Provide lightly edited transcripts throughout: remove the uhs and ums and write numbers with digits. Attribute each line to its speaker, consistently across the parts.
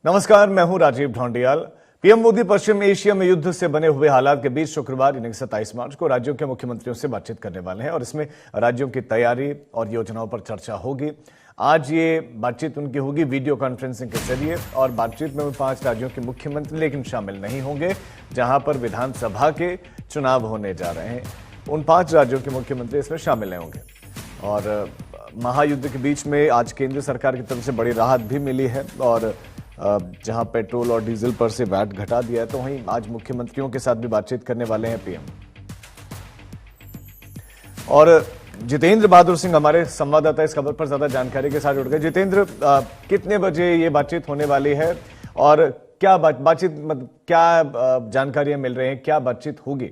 Speaker 1: नमस्कार, मैं हूं राजीव ढोंडियाल। पीएम मोदी पश्चिम एशिया में युद्ध से बने हुए हालात के बीच शुक्रवार यानी 27 मार्च को राज्यों के मुख्यमंत्रियों से बातचीत करने वाले हैं और इसमें राज्यों की तैयारी और योजनाओं पर चर्चा होगी। आज ये बातचीत उनकी होगी वीडियो कॉन्फ्रेंसिंग के जरिए और बातचीत में 5 राज्यों के मुख्यमंत्री लेकिन शामिल नहीं होंगे जहां पर विधानसभा के चुनाव होने जा रहे हैं। उन 5 राज्यों के मुख्यमंत्री इसमें शामिल नहीं होंगे। और महायुद्ध के बीच में आज केंद्र सरकार की तरफ से बड़ी राहत भी मिली है और जहां पेट्रोल और डीजल पर से वैट घटा दिया है, तो वहीं आज मुख्यमंत्रियों के साथ भी बातचीत करने वाले हैं पीएम। और जितेंद्र बहादुर सिंह हमारे संवाददाता इस खबर पर ज्यादा जानकारी के साथ जुड़ गए। जितेंद्र, कितने बजे ये बातचीत होने वाली है और क्या क्या जानकारियां मिल रही हैं, क्या बातचीत होगी?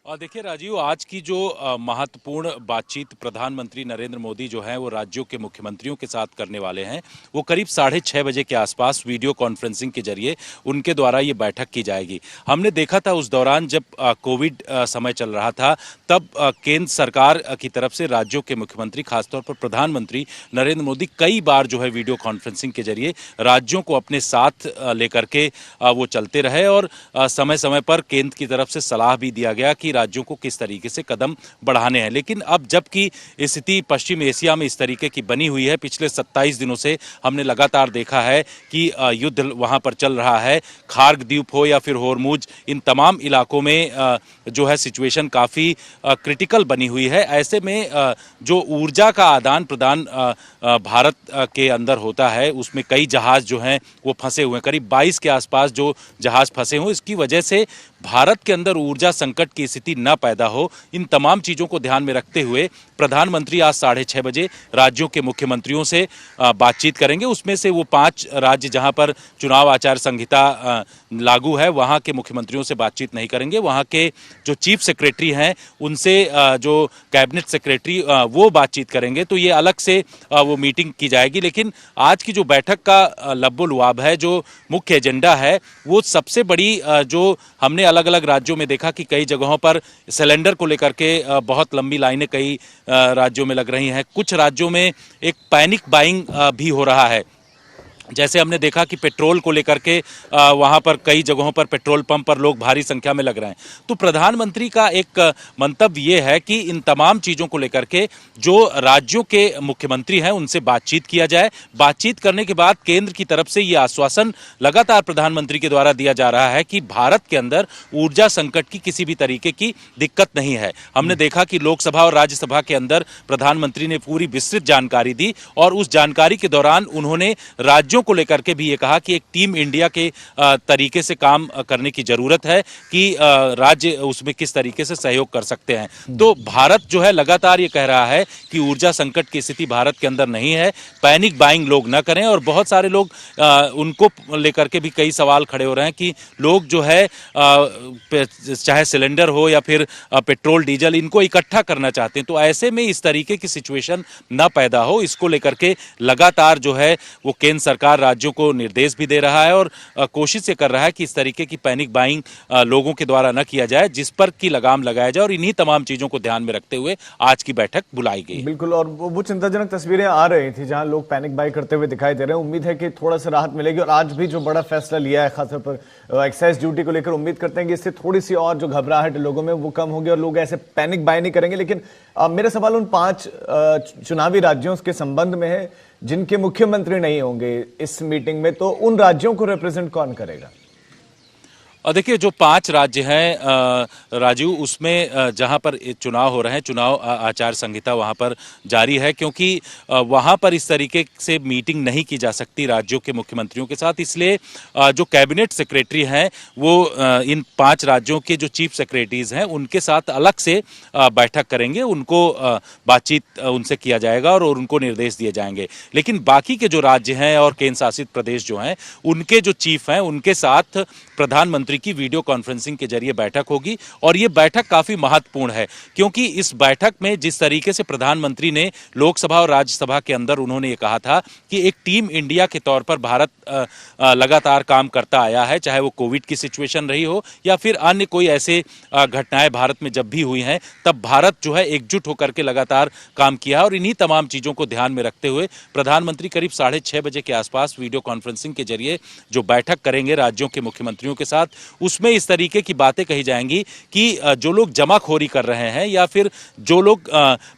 Speaker 2: देखिए राजीव, आज की जो महत्वपूर्ण बातचीत प्रधानमंत्री नरेंद्र मोदी जो है वो राज्यों के मुख्यमंत्रियों के साथ करने वाले हैं। वो करीब 6:30 बजे के आसपास वीडियो कॉन्फ्रेंसिंग के जरिए उनके द्वारा ये बैठक की जाएगी। हमने देखा था उस दौरान जब कोविड समय चल रहा था तब केंद्र सरकार की तरफ से राज्यों के मुख्यमंत्री, खासतौर पर प्रधानमंत्री नरेंद्र मोदी कई बार जो है वीडियो कॉन्फ्रेंसिंग के जरिए राज्यों को अपने साथ लेकर के वो चलते रहे और समय समय पर केंद्र की तरफ से सलाह भी दिया गया कि राज्यों को किस तरीके से कदम बढ़ाने हैं। लेकिन अब जबकि स्थिति पश्चिम एशिया में इस तरीके की बनी हुई है, पिछले 27 दिनों से हमने लगातार देखा है कि युद्ध वहां पर चल रहा है। खार्ग द्वीप हो या फिर होर्मुज, इन तमाम इलाकों में जो है सिचुएशन काफी क्रिटिकल बनी हुई है। ऐसे में जो ऊर्जा का आदान प्रदान भारत के अंदर होता है उसमें कई जहाज जो हैं वो फंसे हुए हैं। करीब 22 के आसपास जो जहाज फंसे हुए, इसकी वजह से भारत के अंदर ऊर्जा संकट की स्थिति न पैदा हो, इन तमाम चीजों को ध्यान में रखते हुए प्रधानमंत्री आज 6:30 बजे राज्यों के मुख्यमंत्रियों से बातचीत करेंगे। उसमें से वो 5 राज्य जहां पर चुनाव आचार संहिता लागू है वहां के मुख्यमंत्रियों से बातचीत नहीं करेंगे। वहां के जो चीफ सेक्रेटरी हैं उनसे जो कैबिनेट सेक्रेटरी वो बातचीत करेंगे। तो ये अलग से वो मीटिंग की जाएगी। लेकिन आज की जो बैठक का लब्बो लुआब है, जो मुख्य एजेंडा है, वो सबसे बड़ी जो हमने अलग अलग राज्यों में देखा कि कई जगहों पर सिलेंडर को लेकर के बहुत लंबी लाइनें कई राज्यों में लग रही हैं। कुछ राज्यों में एक पैनिक बाइंग भी हो रहा है। जैसे हमने देखा कि पेट्रोल को लेकर के वहां पर कई जगहों पर पेट्रोल पंप पर लोग भारी संख्या में लग रहे हैं। तो प्रधानमंत्री का एक मंतव्य ये है कि इन तमाम चीजों को लेकर के जो राज्यों के मुख्यमंत्री हैं उनसे बातचीत किया जाए। बातचीत करने के बाद केंद्र की तरफ से ये आश्वासन लगातार प्रधानमंत्री के द्वारा दिया जा रहा है कि भारत के अंदर ऊर्जा संकट की किसी भी तरीके की दिक्कत नहीं है। हमने देखा कि लोकसभा और राज्यसभा के अंदर प्रधानमंत्री ने पूरी विस्तृत जानकारी दी और उस जानकारी के दौरान उन्होंने राज्यों को लेकर के भी ये कहा कि एक टीम इंडिया के तरीके से काम करने की जरूरत है कि राज्य उसमें किस तरीके से सहयोग कर सकते हैं। तो भारत जो है लगातार ये कह रहा है कि ऊर्जा संकट की स्थिति भारत के अंदर नहीं है, पैनिक बाइंग लोग ना करें। और बहुत सारे लोग उनको लेकर के भी कई सवाल खड़े हो रहे हैं कि लोग जो है चाहे सिलेंडर हो या फिर पेट्रोल डीजल, इनको इकट्ठा करना चाहते हैं। तो ऐसे में इस तरीके की सिचुएशन ना पैदा हो, इसको लेकर के लगातार जो है वो केंद्र सरकार राज्यों को निर्देश भी दे रहा है और कोशिश ये कर रहा है कि इस तरीके की पैनिक बाइंग लोगों के द्वारा न किया जाए, जिस पर की लगाम लगाया जाए। और इन्हीं तमाम चीजों को ध्यान में रखते हुए आज की बैठक बुलाई गई। बिल्कुल,
Speaker 1: और वो चिंताजनक तस्वीरें आ रही थी जहां लोग पैनिक बाइंग करते हुए दिखाई दे रहे हैं। उम्मीद है कि थोड़ा सा राहत मिलेगी और आज भी जो बड़ा फैसला लिया है खासतौर पर एक्साइज ड्यूटी को लेकर, उम्मीद करते हैं कि इससे थोड़ी सी और जो घबराहट लोगों में वो कम होगी और लोग ऐसे पैनिक बाइंग नहीं करेंगे। लेकिन मेरा सवाल उन 5 चुनावी राज्यों के संबंध में है जिनके मुख्यमंत्री नहीं होंगे इस मीटिंग में, तो उन राज्यों को रिप्रेजेंट कौन करेगा?
Speaker 2: देखिए, जो 5 राज्य हैं राजीव, उसमें जहां पर चुनाव हो रहे हैं, चुनाव आचार संहिता वहां पर जारी है, क्योंकि वहां पर इस तरीके से मीटिंग नहीं की जा सकती राज्यों के मुख्यमंत्रियों के साथ। इसलिए जो कैबिनेट सेक्रेटरी हैं वो इन 5 राज्यों के जो चीफ सेक्रेटरीज हैं उनके साथ अलग से बैठक करेंगे। उनको बातचीत उनसे किया जाएगा और उनको निर्देश दिए जाएंगे। लेकिन बाकी के जो राज्य हैं और केंद्र शासित प्रदेश जो हैं उनके जो चीफ हैं उनके साथ प्रधानमंत्री मंत्री की वीडियो कॉन्फ्रेंसिंग के जरिए बैठक होगी। और ये बैठक काफी महत्वपूर्ण है, क्योंकि इस बैठक में जिस तरीके से प्रधानमंत्री ने लोकसभा और राज्यसभा के अंदर उन्होंने ये कहा था कि एक टीम इंडिया के तौर पर भारत लगातार काम करता आया है, चाहे वो कोविड की सिचुएशन रही हो या फिर अन्य कोई ऐसे घटनाएं भारत में जब भी हुई हैं, तब भारत जो है एकजुट होकर के लगातार काम किया है। और इन्हीं तमाम चीजों को ध्यान में रखते हुए प्रधानमंत्री करीब 6:30 बजे के आसपास वीडियो कॉन्फ्रेंसिंग के जरिए जो बैठक करेंगे राज्यों के मुख्यमंत्रियों के साथ, उसमें इस तरीके की बातें कही जाएंगी कि जो लोग जमाखोरी कर रहे हैं या फिर जो लोग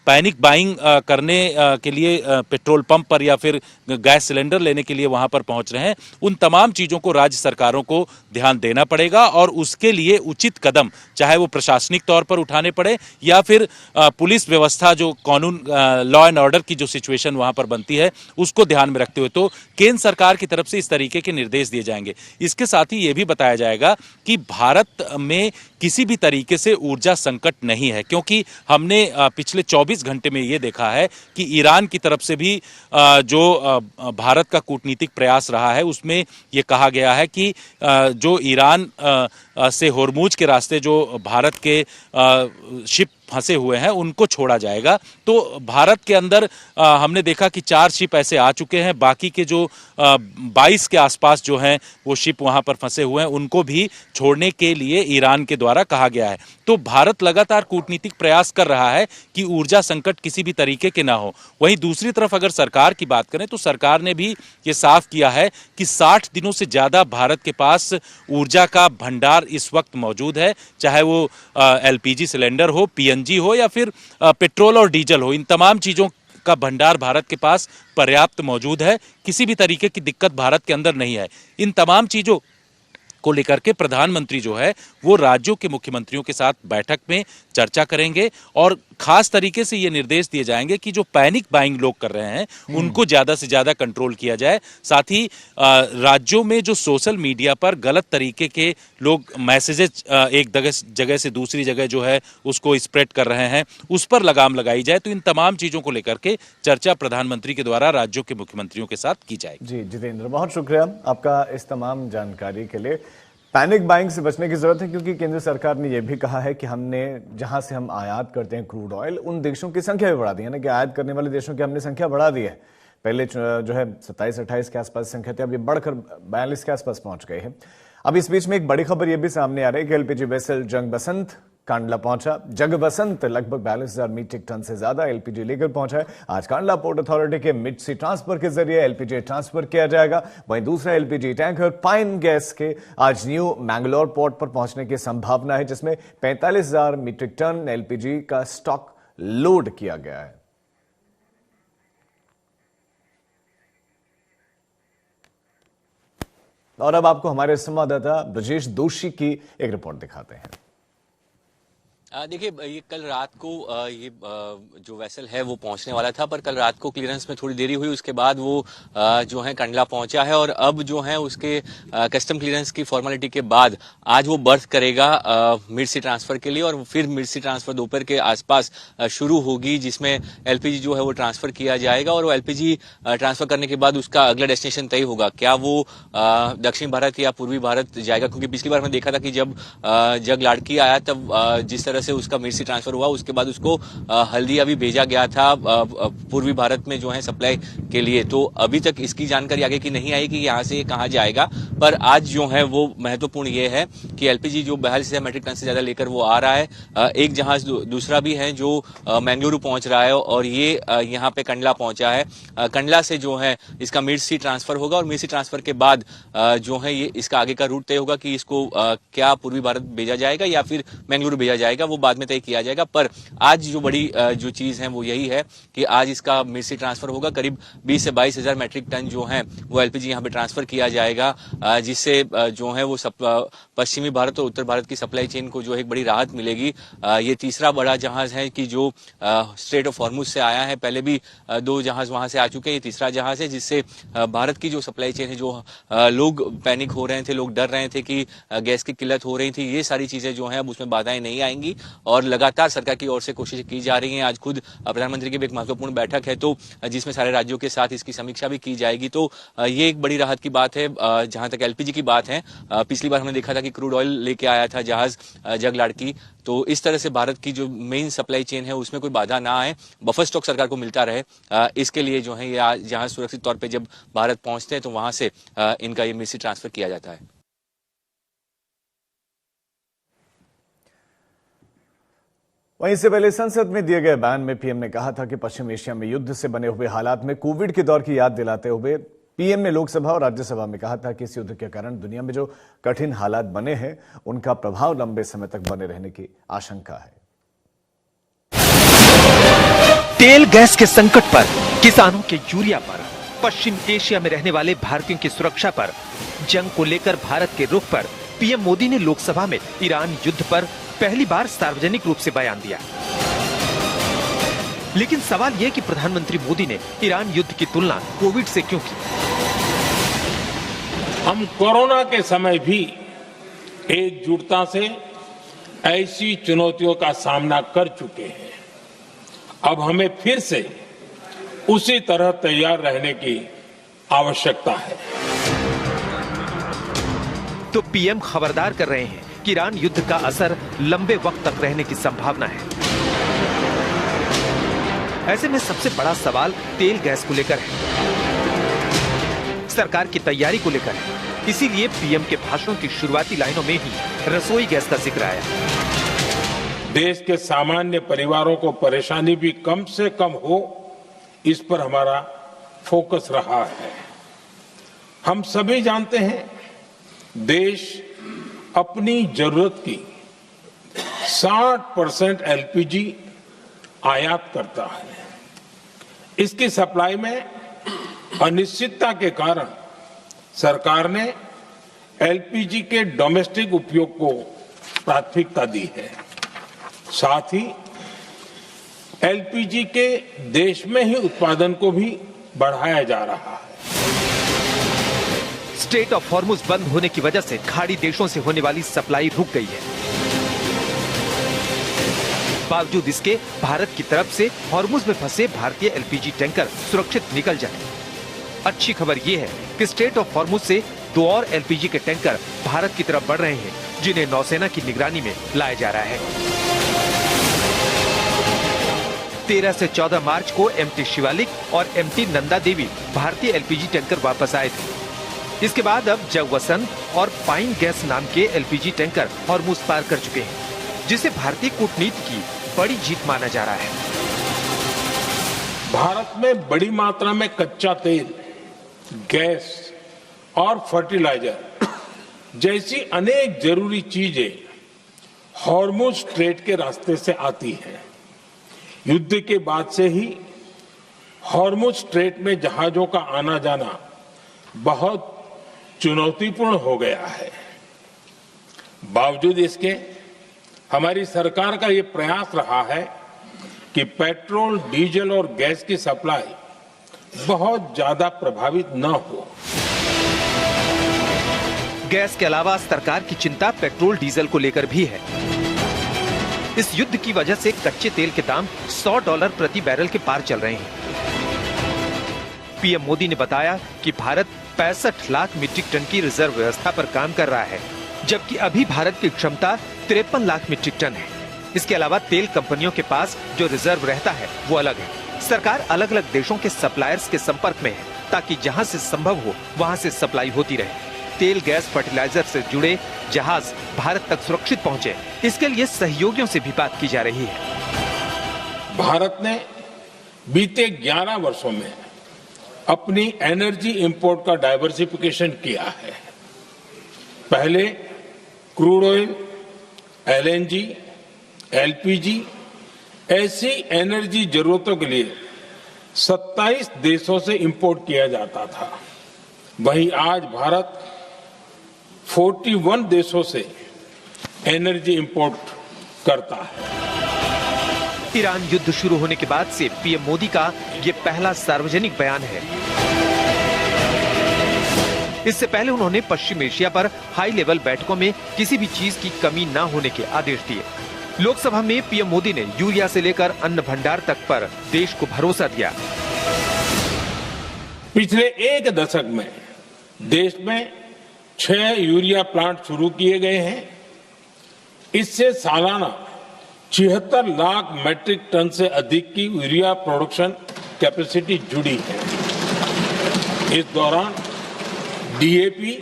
Speaker 2: पैनिक बाइंग करने के लिए पेट्रोल पंप पर या फिर गैस सिलेंडर लेने के लिए वहां पर पहुंच रहे हैं, उन तमाम चीजों को राज्य सरकारों को ध्यान देना पड़ेगा और उसके लिए उचित कदम चाहे वो प्रशासनिक तौर पर उठाने पड़े या फिर पुलिस व्यवस्था जो कानून लॉ एंड ऑर्डर की जो सिचुएशन वहां पर बनती है उसको ध्यान में रखते हुए तो केंद्र सरकार की तरफ से इस तरीके के निर्देश दिए जाएंगे। इसके साथ ही यह भी बताया जाएगा कि भारत में किसी भी तरीके से ऊर्जा संकट नहीं है, क्योंकि हमने पिछले 24 घंटे में यह देखा है कि ईरान की तरफ से भी जो भारत का कूटनीतिक प्रयास रहा है उसमें यह कहा गया है कि जो ईरान से होर्मुज के रास्ते जो भारत के शिप फंसे हुए हैं उनको छोड़ा जाएगा। तो भारत के अंदर हमने देखा कि 4 शिप ऐसे आ चुके हैं, बाकी के जो 22 के आसपास जो हैं वो शिप वहां पर फंसे हुए हैं उनको भी छोड़ने के लिए ईरान के द्वारा कहा गया है। तो भारत लगातार कूटनीतिक प्रयास कर रहा है कि ऊर्जा संकट किसी भी तरीके के ना हो। वहीं दूसरी तरफ अगर सरकार की बात करें तो सरकार ने भी ये साफ किया है कि 60 दिनों से ज्यादा भारत के पास ऊर्जा का भंडार इस वक्त मौजूद है, चाहे वो एलपीजी सिलेंडर हो, पीएनजी हो या फिर पेट्रोल और डीजल हो, इन तमाम चीजों का भंडार भारत के पास पर्याप्त मौजूद है। किसी भी तरीके की दिक्कत भारत के अंदर नहीं है। इन तमाम चीजों को लेकर के प्रधानमंत्री जो है वो राज्यों के मुख्यमंत्रियों के साथ बैठक में चर्चा करेंगे और खास तरीके से ये निर्देश दिए जाएंगे कि जो पैनिक बाइंग लोग कर रहे हैं उनको ज्यादा से ज्यादा कंट्रोल किया जाए। साथ ही राज्यों में जो सोशल मीडिया पर गलत तरीके के लोग मैसेजेस एक जगह से दूसरी जगह जो है उसको स्प्रेड कर रहे हैं उस पर लगाम लगाई जाए। तो इन तमाम चीजों को लेकर के चर्चा प्रधानमंत्री के द्वारा राज्यों के मुख्यमंत्रियों के साथ की जाएगी।
Speaker 1: जी जितेंद्र, बहुत शुक्रिया आपका इस तमाम जानकारी के लिए। पैनिक बाइंग से बचने की जरूरत है, क्योंकि केंद्र सरकार ने यह भी कहा है कि हमने जहां से हम आयात करते हैं क्रूड ऑयल, उन देशों की संख्या भी बढ़ा दी है ना, कि आयात करने वाले देशों की हमने संख्या बढ़ा दी है। पहले जो है 27-28 के आसपास संख्या थी, अब ये बढ़कर 42 के आसपास पहुंच गई है। अब इस बीच में एक बड़ी खबर यह भी सामने आ रही है कि एलपीजी वेसल जंग बसंत कांडला पहुंचा। जग बसंत लगभग 42,000 मीट्रिक टन से ज्यादा एलपीजी लेकर पहुंचा है। आज कांडला पोर्ट अथॉरिटी के मिड सी ट्रांसफर के जरिए एलपीजी ट्रांसफर किया जाएगा। वहीं दूसरा एलपीजी टैंकर पाइन गैस के आज न्यू मैंगलोर पोर्ट पर पहुंचने की संभावना है, जिसमें 45,000 मीट्रिक टन एलपीजी का स्टॉक लोड किया गया है। और अब आपको हमारे संवाददाता ब्रजेश दोषी की एक रिपोर्ट दिखाते हैं।
Speaker 3: देखिए, ये कल रात को ये जो वेसल है वो पहुंचने वाला था, पर कल रात को क्लियरेंस में थोड़ी देरी हुई, उसके बाद वो जो है कंडला पहुंचा है और अब जो है उसके कस्टम क्लियरेंस की फॉर्मेलिटी के बाद आज वो बर्थ करेगा मिड सी ट्रांसफर के लिए और फिर मिड सी ट्रांसफर दोपहर के आसपास शुरू होगी, जिसमें एलपीजी जो है वो ट्रांसफर किया जाएगा और वो एलपीजी ट्रांसफर करने के बाद उसका अगला डेस्टिनेशन तय होगा। क्या वो दक्षिण भारत या पूर्वी भारत जाएगा, क्योंकि पिछली बार हमने देखा था कि जब जग लाड़की आया तब जिस तरह से उसका मिड सी ट्रांसफर हुआ उसके बाद उसको हल्दिया भी भेजा गया था पूर्वी भारत में जो है सप्लाई के लिए। तो अभी तक इसकी जानकारी आगे की नहीं आई कि यहाँ से कहाँ जाएगा, पर आज जो है वो महत्वपूर्ण ये है कि एलपीजी जो 42,000 मीट्रिक टन से ज्यादा लेकर वो आ रहा है। एक जहाज दूसरा भी है जो मैंगलुरु पहुंच रहा है और ये यहाँ पे कंडला पहुंचा है। कंडला से जो है इसका मिड सी ट्रांसफर होगा और मिड सी ट्रांसफर के बाद जो है ये इसका आगे का रूट तय होगा कि इसको क्या पूर्वी भारत भेजा जाएगा या फिर मैंगलुरु भेजा जाएगा, वो बाद में तय किया जाएगा। पर आज जो बड़ी जो चीज है वो यही है कि आज इसका मिड सी ट्रांसफर होगा। करीब 20 से 22,000 मीट्रिक टन जो है वो एलपीजी यहाँ पे ट्रांसफर किया जाएगा, जिससे जो है वो पश्चिमी भारत और उत्तर भारत की सप्लाई चेन को जो है एक बड़ी राहत मिलेगी। ये तीसरा बड़ा जहाज है कि जो स्ट्रेट ऑफ हॉर्मुज से आया है, पहले भी 2 जहाज वहां से आ चुके हैं, ये तीसरा जहाज है, जिससे भारत की जो सप्लाई चेन है, जो लोग पैनिक हो रहे थे, लोग डर रहे थे कि गैस की किल्लत हो रही थी, ये सारी चीजें जो है अब उसमें बाधाएं नहीं आएंगी। और लगातार सरकार की ओर से कोशिश की जा रही है। आज खुद प्रधानमंत्री की भी एक महत्वपूर्ण बैठक है तो जिसमें सारे राज्यों के साथ इसकी समीक्षा भी की जाएगी। तो ये एक बड़ी राहत की बात है। जहां तक एलपीजी की बात है, पिछली बार हमने देखा था कि क्रूड ऑयल लेके आया था जहाज जगलाड़की, तो इस तरह से भारत की जो मेन सप्लाई चेन है उसमें कोई बाधा ना आए, बफर स्टॉक सरकार को मिलता रहे, इसके लिए जो है ये जहां सुरक्षित तौर पे जब भारत पहुंचते हैं तो वहां से इनका ये मिसी ट्रांसफर किया जाता है।
Speaker 1: वहीं इससे पहले संसद में दिए गए बयान में पीएम ने कहा था कि पश्चिम एशिया में युद्ध से बने हुए हालात में कोविड के दौर की याद दिलाते हुए पीएम ने लोकसभा और राज्यसभा में कहा था कि इस युद्ध के कारण दुनिया में जो कठिन हालात बने हैं उनका प्रभाव लंबे समय तक बने रहने की आशंका है।
Speaker 4: तेल गैस के संकट पर, किसानों के यूरिया पर, पश्चिम एशिया में रहने वाले भारतीयों की सुरक्षा पर, जंग को लेकर भारत के रुख पर पीएम मोदी ने लोकसभा में ईरान युद्ध पर पहली बार सार्वजनिक रूप से बयान दिया। लेकिन सवाल यह कि प्रधानमंत्री मोदी ने ईरान युद्ध की तुलना कोविड से क्यों की?
Speaker 5: हम कोरोना के समय भी एकजुटता से ऐसी चुनौतियों का सामना कर चुके हैं। अब हमें फिर से उसी तरह तैयार रहने की आवश्यकता है।
Speaker 4: तो पीएम खबरदार कर रहे हैं कि ईरान युद्ध का असर लंबे वक्त तक रहने की संभावना है। ऐसे में सबसे बड़ा सवाल तेल गैस को लेकर है, सरकार की तैयारी को लेकर है। इसीलिए पीएम के भाषण की शुरुआती लाइनों में ही रसोई गैस का जिक्र आया।
Speaker 5: देश के सामान्य परिवारों को परेशानी भी कम से कम हो, इस पर हमारा फोकस रहा है। हम सभी जानते हैं देश अपनी जरूरत की 60% एलपीजी आयात करता है। इसकी सप्लाई में अनिश्चितता के कारण सरकार ने एलपीजी के डोमेस्टिक उपयोग को प्राथमिकता दी है। साथ ही एलपीजी के देश में ही उत्पादन को भी बढ़ाया जा रहा है।
Speaker 4: स्ट्रेट ऑफ हॉर्मुज बंद होने की वजह से खाड़ी देशों से होने वाली सप्लाई रुक गई है। बावजूद इसके भारत की तरफ से हॉर्मुज में फंसे भारतीय एलपीजी टैंकर सुरक्षित निकल जाए। अच्छी खबर यह है कि स्ट्रेट ऑफ हॉर्मुज से 2 और एलपीजी के टैंकर भारत की तरफ बढ़ रहे हैं, जिन्हें नौसेना की निगरानी में लाया जा रहा है। 13 से 14 मार्च को एमटी शिवालिक और एमटी नंदा देवी भारतीय एलपीजी टैंकर वापस आए थे। इसके बाद अब जगवसंत और पाइन गैस नाम के एलपीजी टैंकर हॉर्मुज पार कर चुके हैं, जिसे भारतीय कूटनीति की बड़ी जीत माना जा रहा है।
Speaker 5: भारत में बड़ी मात्रा में कच्चा तेल, गैस और फर्टिलाइजर जैसी अनेक जरूरी चीजें हॉर्मुज स्ट्रेट के रास्ते से आती हैं। युद्ध के बाद से ही हॉर्मुज स्ट्रेट में जहाजों का आना जाना बहुत चुनौतीपूर्ण हो गया है। बावजूद इसके हमारी सरकार का ये प्रयास रहा है कि पेट्रोल, डीजल और गैस की सप्लाई बहुत ज्यादा प्रभावित न हो।
Speaker 4: गैस के अलावा सरकार की चिंता पेट्रोल डीजल को लेकर भी है। इस युद्ध की वजह से कच्चे तेल के दाम $100 प्रति बैरल के पार चल रहे हैं। पीएम मोदी ने बताया कि भारत 65 लाख मीट्रिक टन की रिजर्व व्यवस्था पर काम कर रहा है, जबकि अभी भारत की क्षमता 53 लाख मीट्रिक टन है। इसके अलावा तेल कंपनियों के पास जो रिजर्व रहता है वो अलग है। सरकार अलग अलग देशों के सप्लायर्स के संपर्क में है, ताकि जहां से संभव हो वहां से सप्लाई होती रहे। तेल, गैस, फर्टिलाइजर से जुड़े जहाज भारत तक सुरक्षित पहुंचे, इसके लिए सहयोगियों से भी बात की जा रही है।
Speaker 5: भारत ने बीते 11 वर्षों में अपनी एनर्जी इंपोर्ट का डाइवर्सिफिकेशन किया है। पहले क्रूड ऑयल, एलएनजी, एलपीजी ऐसी एनर्जी जरूरतों के लिए 27 देशों से इंपोर्ट किया जाता था। वहीं आज भारत 41 देशों से एनर्जी इंपोर्ट करता है।
Speaker 4: ईरान युद्ध शुरू होने के बाद से पीएम मोदी का ये पहला सार्वजनिक बयान है। इससे पहले उन्होंने पश्चिम एशिया पर हाई लेवल बैठकों में किसी भी चीज की कमी न होने के आदेश दिए। लोकसभा में पीएम मोदी ने यूरिया से लेकर अन्न भंडार तक पर देश को भरोसा दिया।
Speaker 5: पिछले एक दशक में देश में 6 यूरिया प्लांट शुरू किए गए हैं। इससे सालाना 76 लाख मैट्रिक टन से अधिक की यूरिया प्रोडक्शन कैपेसिटी जुड़ी है। इस दौरान डीएपी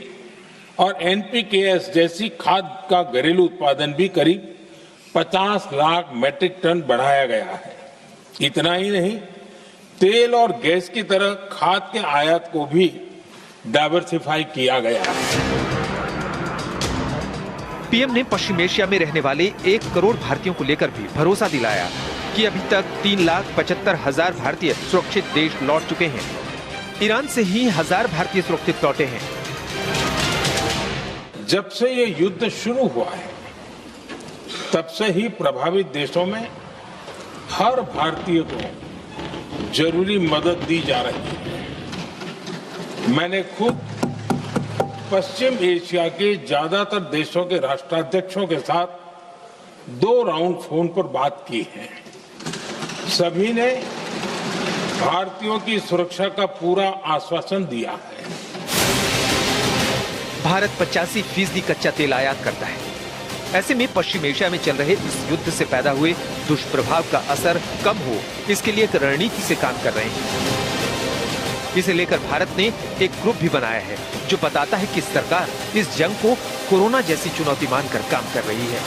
Speaker 5: और एनपीकेएस जैसी खाद का घरेलू उत्पादन भी करीब 50 लाख मैट्रिक टन बढ़ाया गया है। इतना ही नहीं, तेल और गैस की तरह खाद के आयात को भी डाइवर्सिफाई किया गया है।
Speaker 4: पीएम ने पश्चिम एशिया में रहने वाले 1 करोड़ भारतीयों को लेकर भी भरोसा दिलाया कि अभी तक 3,75,000 भारतीय सुरक्षित देश लौट चुके हैं। ईरान से ही 1000 भारतीय सुरक्षित लौटे हैं।
Speaker 5: जब से ये युद्ध शुरू हुआ है, तब से ही प्रभावित देशों में हर भारतीय को जरूरी मदद दी जा रही है। मैंने खुद पश्चिम एशिया के ज्यादातर देशों के राष्ट्राध्यक्षों के साथ 2 राउंड फोन पर बात की है। सभी ने भारतीयों की सुरक्षा का पूरा आश्वासन दिया है।
Speaker 4: भारत 85% कच्चा तेल आयात करता है। ऐसे में पश्चिम एशिया में चल रहे इस युद्ध से पैदा हुए दुष्प्रभाव का असर कम हो, इसके लिए एक रणनीति से काम कर रहे हैं। इसे लेकर भारत ने एक ग्रुप भी बनाया है जो बताता है कि सरकार इस जंग को कोरोना जैसी चुनौती मानकर काम कर रही है।